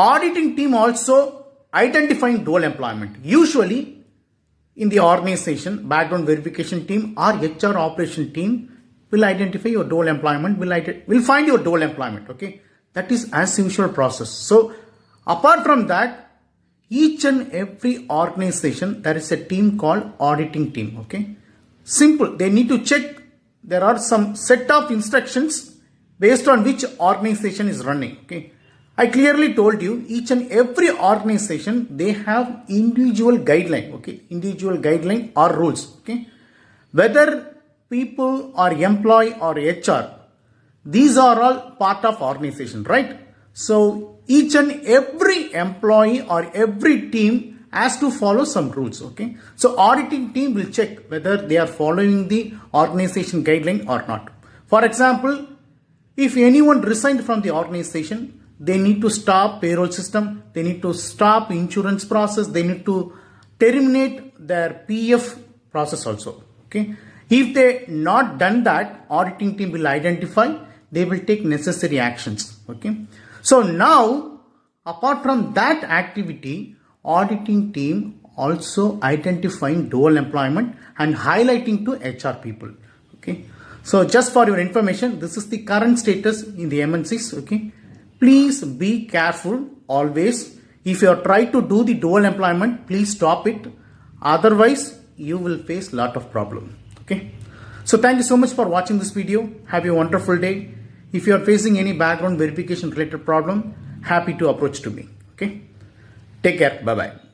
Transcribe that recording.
Auditing team also identifying dual employment. Usually in the organization, background verification team or HR operation team will identify your dual employment, will find your dual employment. Okay, that is as usual process. So apart from that, each and every organization there is a team called auditing team. Okay, simple. They need to check. There are some set of instructions based on which organization is running. Okay, I clearly told you each and every organization they have individual guideline. Okay, individual guideline or rules. Okay, whether people or employee or HR, these are all part of organization, right? So each and every employee or every team has to follow some rules. Okay, so auditing team will check whether they are following the organization guideline or not. For example, if anyone resigned from the organization, they need to stop payroll system, they need to stop insurance process, they need to terminate their PF process also. Okay, if they not done that, auditing team will identify, they will take necessary actions. Okay, so now apart from that activity, auditing team also identifying dual employment and highlighting to HR people. Okay, so just for your information, this is the current status in the MNCs. Okay, please be careful always. If you are trying to do the dual employment, please stop it. Otherwise, you will face lot of problem. Okay, so thank you so much for watching this video. Have a wonderful day. If you are facing any background verification related problem, happy to approach to me. Okay, take care. Bye bye.